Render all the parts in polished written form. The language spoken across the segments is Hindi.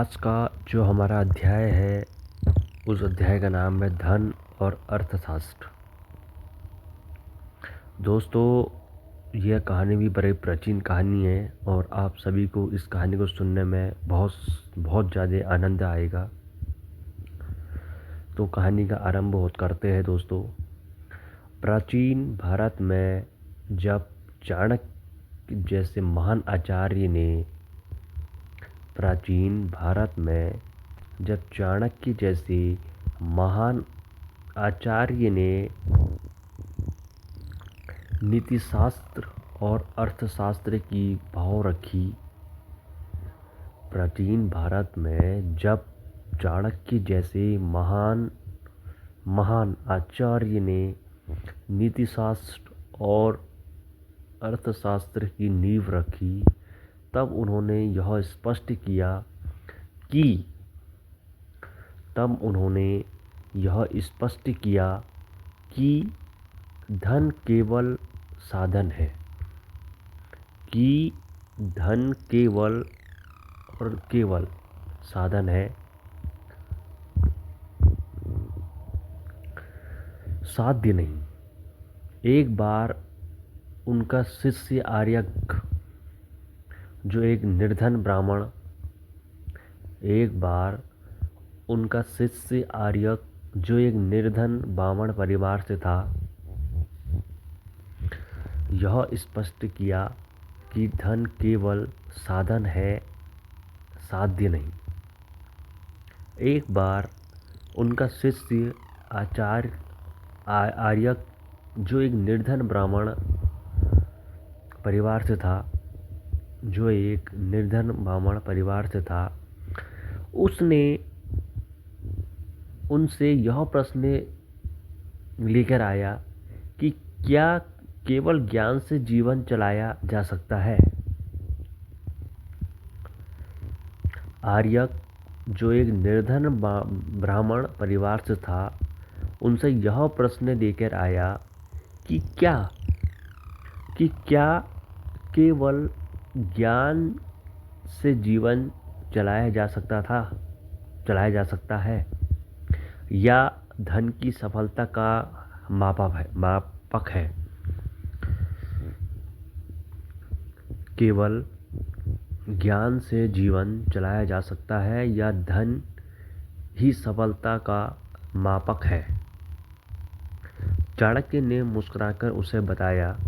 आज का जो हमारा अध्याय है, उस अध्याय का नाम है धन और अर्थशास्त्र। दोस्तों, यह कहानी भी बड़ी प्राचीन कहानी है और आप सभी को इस कहानी को सुनने में बहुत बहुत ज़्यादा आनंद आएगा। तो कहानी का आरंभ करते हैं दोस्तों। प्राचीन भारत में जब चाणक्य जैसे महान आचार्य ने प्राचीन भारत में जब चाणक्य जैसे महान आचार्य ने नीतिशास्त्र और अर्थशास्त्र की भाव रखी। प्राचीन भारत में जब चाणक्य जैसे महान आचार्य ने नीतिशास्त्र और अर्थशास्त्र की नींव रखी, तब उन्होंने यह स्पष्ट किया कि धन केवल साधन है, कि धन केवल और केवल साधन है, साध्य नहीं। एक बार उनका शिष्य आर्यक जो एक निर्धन ब्राह्मण परिवार से था, यह स्पष्ट किया कि धन केवल साधन है, साध्य नहीं। एक बार उनका शिष्य आर्यक जो एक निर्धन ब्राह्मण परिवार से था, उसने उनसे यह प्रश्न लेकर आया कि क्या केवल ज्ञान से जीवन चलाया जा सकता है। आर्यक जो एक निर्धन ब्राह्मण परिवार से था, उनसे यह प्रश्न लेकर आया कि क्या केवल ज्ञान से जीवन चलाया जा सकता है या धन की सफलता का मापक है। केवल ज्ञान से जीवन चलाया जा सकता है या धन ही सफलता का मापक है। चाणक्य ने मुस्कुराकर उसे बताया।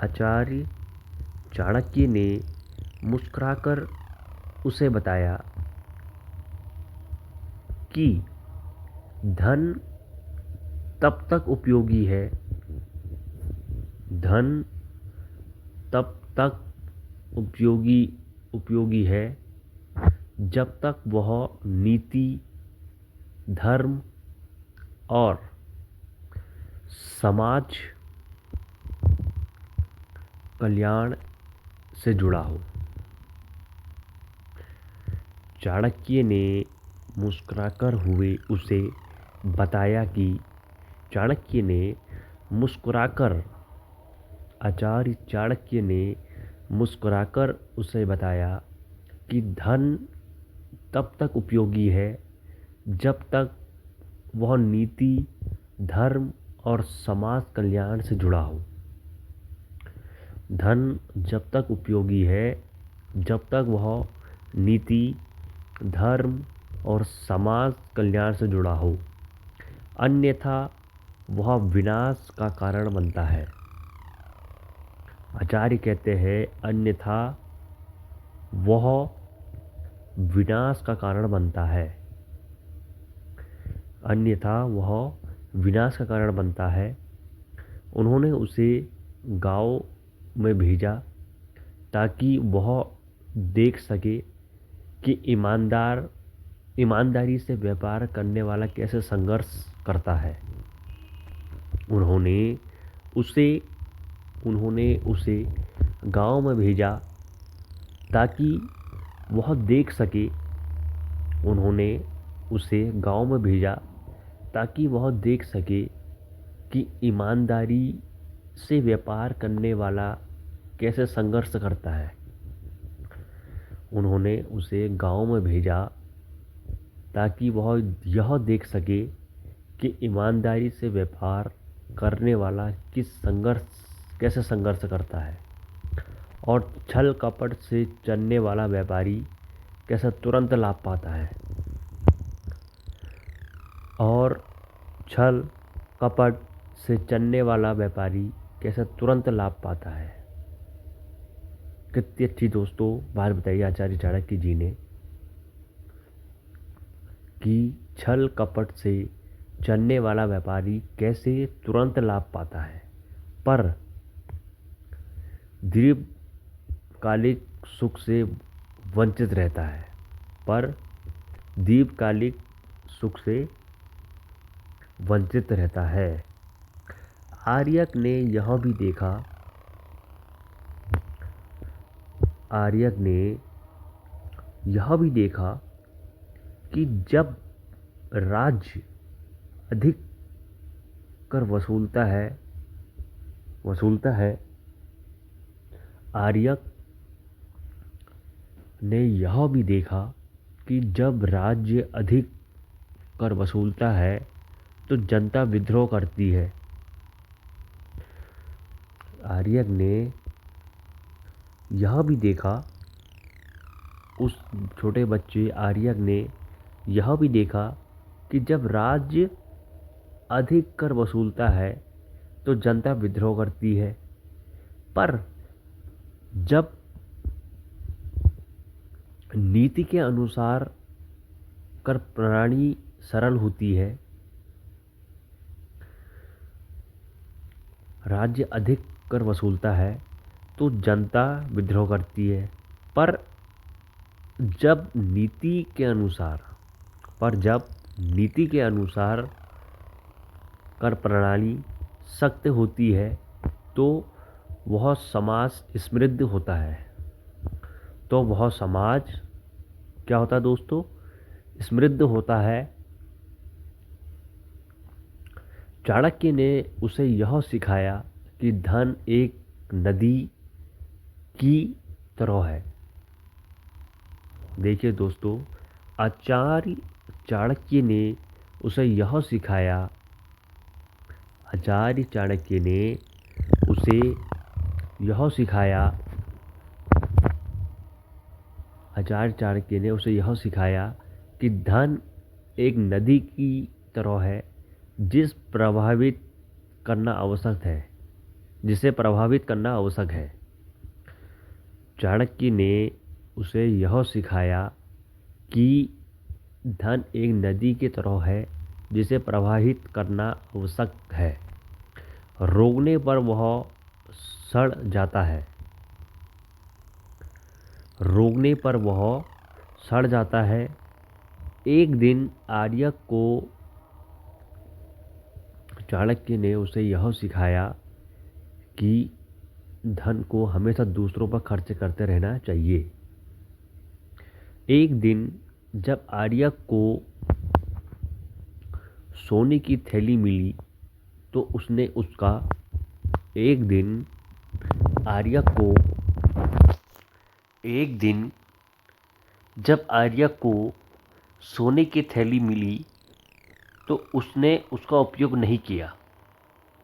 आचार्य चाणक्य ने मुस्कुराकर उसे बताया कि धन तब तक उपयोगी है जब तक वह नीति, धर्म और समाज कल्याण से जुड़ा हो। चाणक्य ने मुस्कुराकर आचार्य चाणक्य ने मुस्कुराकर उसे बताया कि धन तब तक उपयोगी है जब तक वह नीति, धर्म और समाज कल्याण से जुड़ा हो। धन जब तक उपयोगी है जब तक वह नीति, धर्म और समाज कल्याण से जुड़ा हो, अन्यथा वह विनाश का कारण बनता है। आचार्य कहते हैं, अन्यथा वह विनाश का कारण बनता है। उन्होंने उसे गांव में भेजा ताकि वह देख सके कि ईमानदारी से व्यापार करने वाला कैसे संघर्ष करता है। उन्होंने उसे गांव में भेजा ताकि वह देख सके कि ईमानदारी से व्यापार करने वाला कैसे संघर्ष करता है। उन्होंने उसे गांव में भेजा ताकि वह यह देख सके कि ईमानदारी से व्यापार करने वाला कैसे संघर्ष करता है और छल कपट से चलने वाला व्यापारी कैसे तुरंत लाभ पाता है। और छल कपट से चलने वाला व्यापारी कैसे तुरंत लाभ पाता है। कितनी अच्छी दोस्तों बात बताई आचार्य चाणक्य जी ने कि छल कपट से चलने वाला व्यापारी कैसे तुरंत लाभ पाता है पर दीर्घकालिक सुख से वंचित रहता है। पर दीर्घकालिक सुख से वंचित रहता है। आर्यक ने यह भी देखा कि जब राज्य अधिक कर वसूलता है आर्यक ने यह भी देखा कि जब राज्य अधिक कर वसूलता है तो जनता विद्रोह करती है। आर्यक ने यह भी देखा उस छोटे बच्चे आर्यक ने यह भी देखा कि जब राज्य अधिक कर वसूलता है तो जनता विद्रोह करती है। पर जब नीति के अनुसार कर प्रणाली सरल होती है, राज्य अधिक कर वसूलता है तो जनता विद्रोह करती है। पर जब नीति के अनुसार कर प्रणाली सख्त होती है तो वह समाज समृद्ध होता है। तो वह समाज क्या होता है दोस्तों? समृद्ध होता है। चाणक्य ने उसे यह सिखाया कि धन एक नदी की तरह है। देखिए दोस्तों, आचार्य चाणक्य ने उसे यह सिखाया आचार्य चाणक्य ने उसे यह सिखाया कि धन एक नदी की तरह है जिसे प्रभावित करना आवश्यक है। चाणक्य ने उसे यह सिखाया कि धन एक नदी की तरह है जिसे प्रवाहित करना आवश्यक है। रोकने पर वह सड़ जाता है। एक दिन आर्यक को चाणक्य ने उसे यह सिखाया कि धन को हमेशा दूसरों पर खर्च करते रहना चाहिए। एक दिन जब आर्यक को सोने की थैली मिली तो उसने उसका उपयोग नहीं किया।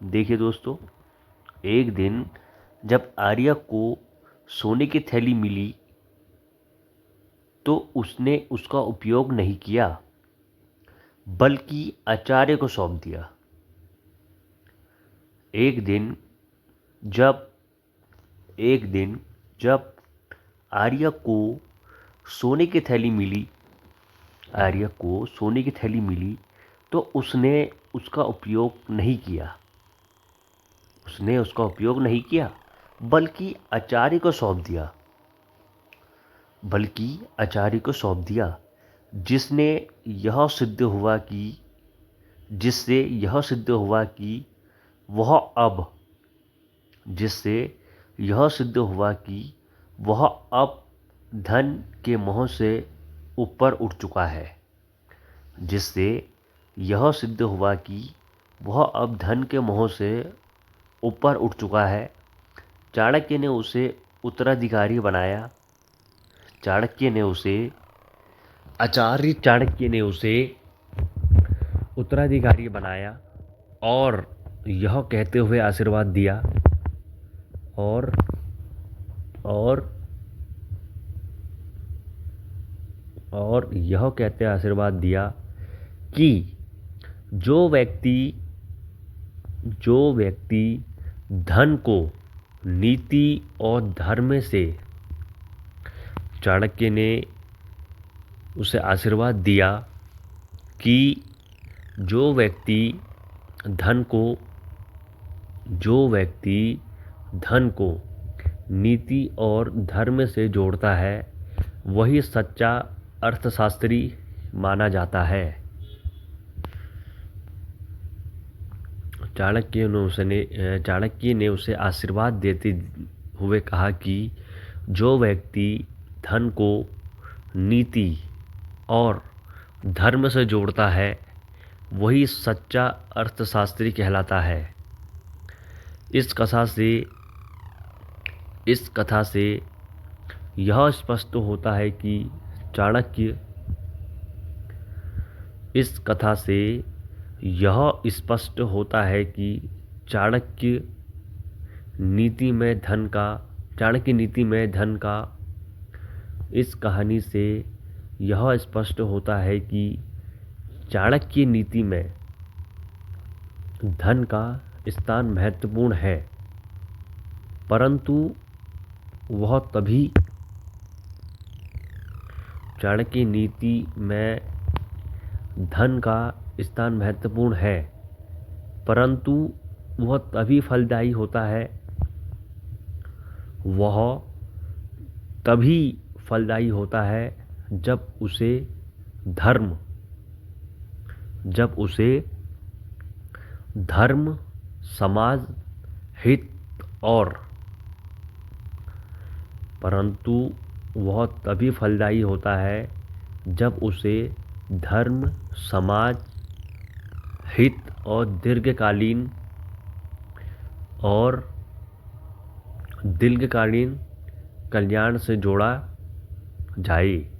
देखिए दोस्तों, एक दिन जब आर्यक को सोने की थैली मिली तो उसने उसका उपयोग नहीं किया बल्कि आचार्य को सौंप दिया। एक दिन जब आर्यक को सोने की थैली मिली तो उसने उसका उपयोग नहीं किया बल्कि आचार्य को सौंप दिया। जिससे यह सिद्ध हुआ कि वह अब धन के मोह से ऊपर उठ चुका है। चाणक्य ने उसे उत्तराधिकारी बनाया आचार्य चाणक्य ने उसे उत्तराधिकारी बनाया और यह कहते हुए आशीर्वाद दिया और यह कहते आशीर्वाद दिया कि जो व्यक्ति धन को नीति और धर्म से, चाणक्य ने उसे आशीर्वाद दिया कि जो व्यक्ति धन को नीति और धर्म से जोड़ता है वही सच्चा अर्थशास्त्री माना जाता है। चाणक्य ने उसे आशीर्वाद देते हुए कहा कि जो व्यक्ति धन को नीति और धर्म से जोड़ता है वही सच्चा अर्थशास्त्री कहलाता है। इस कथा से यह स्पष्ट होता है कि चाणक्य नीति में धन का इस कहानी से यह स्पष्ट होता है कि चाणक्य नीति में धन का स्थान महत्वपूर्ण है, परंतु वह तभी चाणक्य नीति में धन का स्थान महत्वपूर्ण है परंतु वह तभी फलदायी होता है जब उसे धर्म, समाज हित और दीर्घकालीन कल्याण से जोड़ा जाए।